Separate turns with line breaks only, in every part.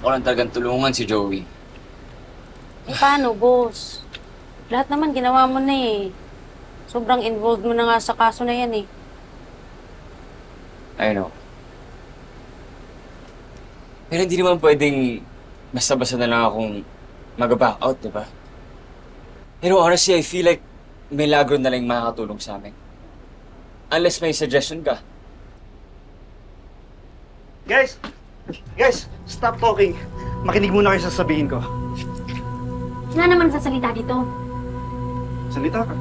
Gusto ko lang talagang tulungan si Joey.
Eh, paano, boss? Lahat naman ginawa mo na eh. Sobrang involved mo na nga sa kaso na yan eh.
I know. Pero hindi naman pwedeng basta-basta na lang akong mag-back out, di ba? Pero honestly, I feel like milagro na lang yung makakatulong sa amin. Unless may suggestion ka.
Guys, stop talking. Makinig muna kayo sa sasabihin ko.
Sila naman sasalita dito.
Salita ka.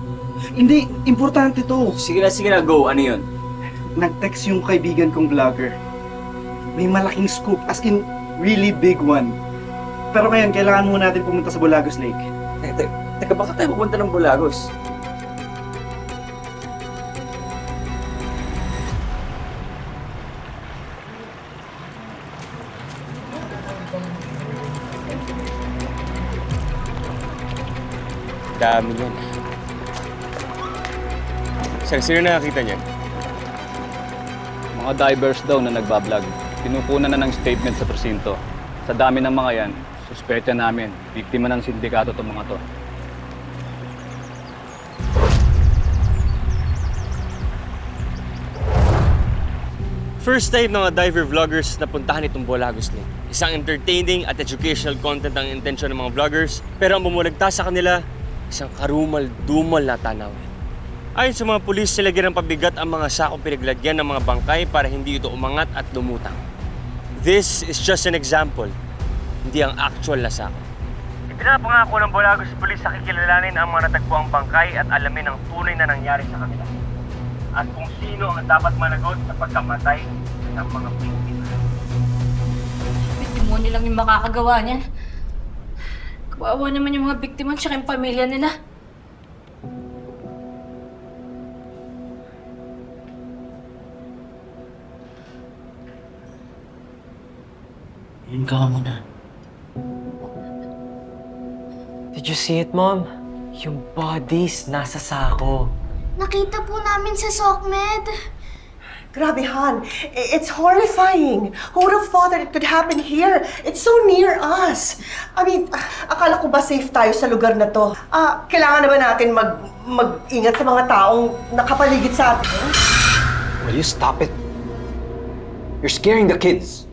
Hindi, importante to.
Sige na, go. Ano yun?
Nag-text yung kaibigan kong vlogger. May malaking scoop, as in, really big one. Pero ngayon, kailangan muna natin pumunta sa Bulagos Lake.
Teka, bakit tayo pupunta ng Bulagos? Dami yan. Sino nakakita niyan?
Mga divers daw na nagbablog. Pinukunan na ng statement sa presinto. Sa dami ng mga yan, suspecha namin, biktima ng sindikato itong mga to.
First time ng mga diver vloggers na puntahan itong Bulagos Lake. Isang entertaining at educational content ang intensyon ng mga vloggers, pero ang bumulagtas sa kanila, isang karumal-dumal na tanawin. Ayon sa mga pulis, nilagyan ng pabigat ang mga sakong pinaglagyan ng mga bangkay para hindi ito umangat at lumutang. This is just an example, hindi ang actual na sako. Ipinapangako ng Bulagos Police sa kikilalanin ang mga natagpuang bangkay at alamin ang tunay na nangyari sa kanila. At kung sino ang dapat managot sa pagkamatay ng mga biktima.
Demonyo lang yung makakagawa niyan. Kawawa naman yung mga biktima at yung pamilya nila.
Yun ka muna. Did you see it, Mom? Yung bodies nasa sako.
Nakita po namin sa SOCMED.
Grabe, Han. It's horrifying. Who would have thought that it could happen here? It's so near us. I mean, akala ko ba safe tayo sa lugar na to? Kailangan na ba natin mag-ingat sa mga taong nakapaligid sa atin?
Will you stop it? You're scaring the kids.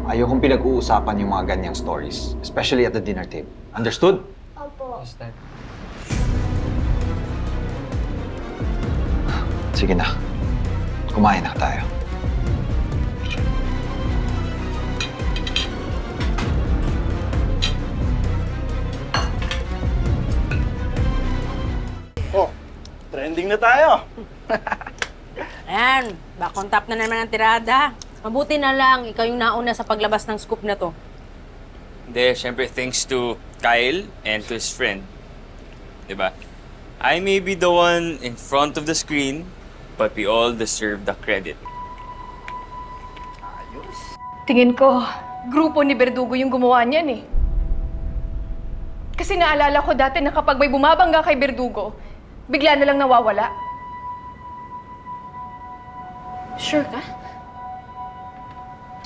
Ayokong pinag-uusapan yung mga ganyang stories, especially at the dinner table. Understood?
Opo.
Sige na. Kumain na tayo.
Oh, trending na tayo.
Ayan, back on top na naman ang tirada. Mabuti na lang, ikaw yung nauna sa paglabas ng scoop na to.
Hindi, syempre thanks to Kyle and to his friend. Diba? I may be the one in front of the screen, but we all deserve the credit.
Tingin ko, grupo ni Berdugo yung gumawa niyan eh. Kasi naalala ko dati na kapag may bumabangga kay Berdugo, bigla na lang nawawala. Sure ka?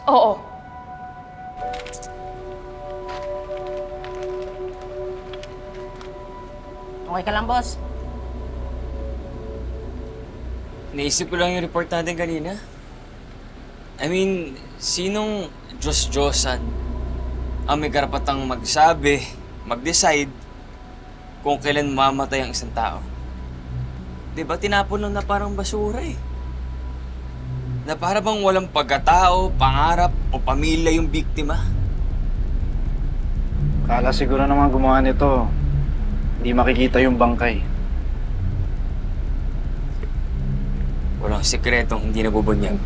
Oo.
Okay ka lang, boss?
Naisip ko lang yung report natin kanina. I mean, sinong Diyos-Diyosan ang may karapatang magsabi, mag-decide kung kailan mamatay ang isang tao? Diba, tinapon lang na parang basura eh. Na para bang walang pagkatao, pangarap o pamilya yung biktima.
Kala siguro naman gumawa nito, hindi makikita yung bangkay.
Walang sikretong hindi nabubunyag.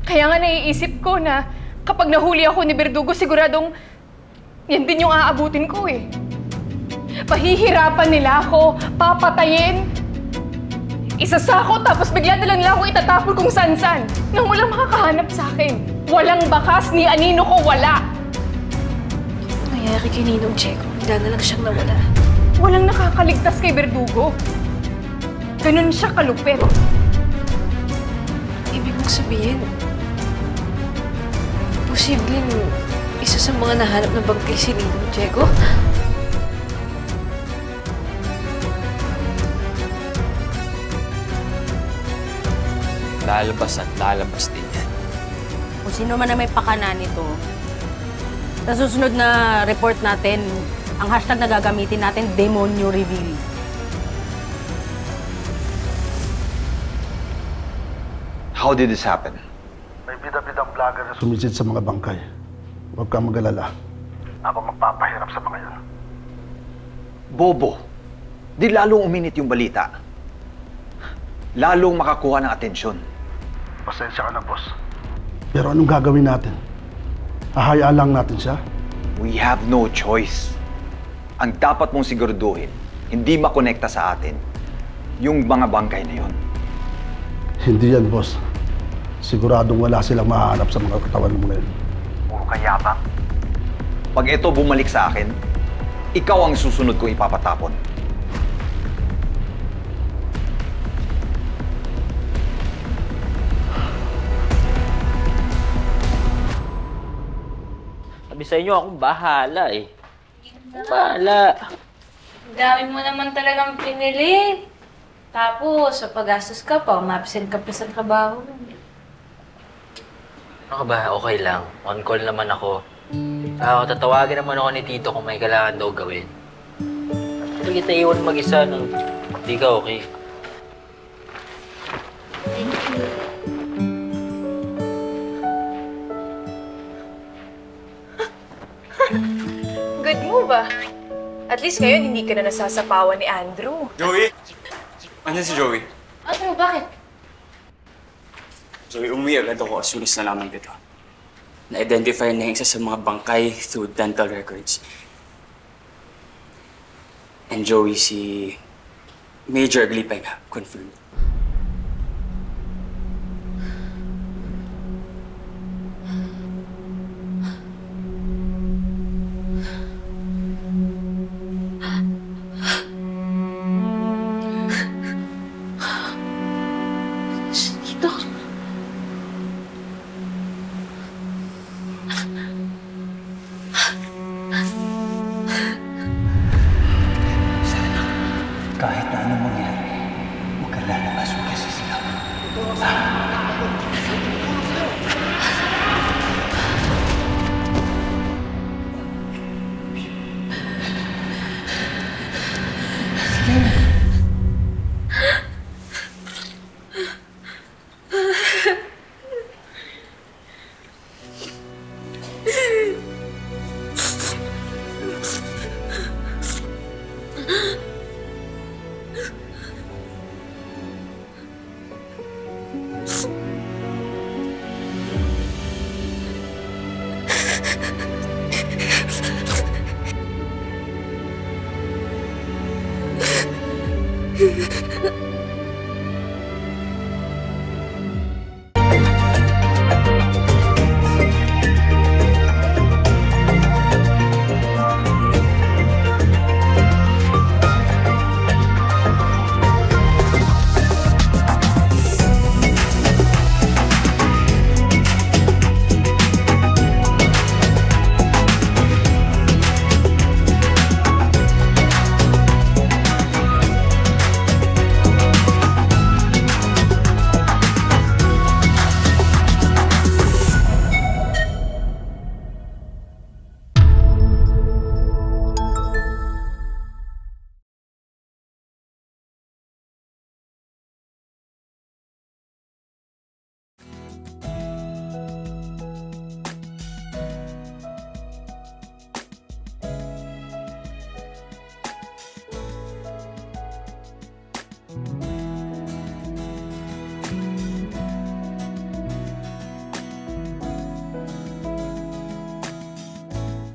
Kaya nga naiisip ko na kapag nahuli ako ni Berdugo, siguradong yan din yung aabutin ko eh. Pahihirapan nila ako, papatayin. Isasako tapos bigla na lang nila ako itatapon kung san-san nang walang makakahanap sa akin. Walang bakas ni anino ko, wala.
Nangyayari kay Ninong Checo, bigla na lang siyang nawala.
Walang nakakaligtas kay Berdugo. Ganun siya kalupit.
Ibig mong sabihin, posibleng isa sa mga nahanap na bangkay si Ninong Diego?
Lalabas at lalabas din yan.
Kung sino man na may pakana nito, sa susunod na report natin, ang hashtag na gagamitin natin, Demonyo Reveal.
How did this happen?
May bida-bidang vlogger na sumisid sa mga bangkay. Huwag kang mag-alala. Ako magpapahirap sa mga yun.
Bobo, di lalong uminit yung balita. Lalong makakuha ng atensyon.
Pasensya ka na, boss. Pero anong gagawin natin? Hahayaan lang natin siya?
We have no choice. Ang dapat mong siguraduhin, hindi makonekta sa atin yung mga bangkay na yon.
Hindi yan, boss. Siguradong wala silang mahanap sa mga katawan mo ngayon.
Puro kayabang. Pag ito bumalik sa akin, ikaw ang susunod kong ipapatapon.
Sabi sa inyo, akong bahala eh. Bahala.
Ang dami mo naman talagang pinili. Tapos, sa pag-gastos ka pa, umabsent ka pa sa trabaho.
Ano ka ba? Okay lang. On call naman ako. Tatawagin naman ako ni Tito kung may kailangan daw gawin. Hindi kita iwan mag-isa nung hindi ka okay.
Good move ah. At least ngayon hindi ka na nasasapawan ni Andrew.
Joey! Ano si Joey?
Andrew, bakit?
Joey, umuwi agad ako as soon as nalaman ko ito. Na-identify na yung isa sa mga bangkay through dental records. And Joey, si Major Aglipay na, confirmed.
Kahit na anong mangyari, huwag ka lalabas, huwag ka sisigaw.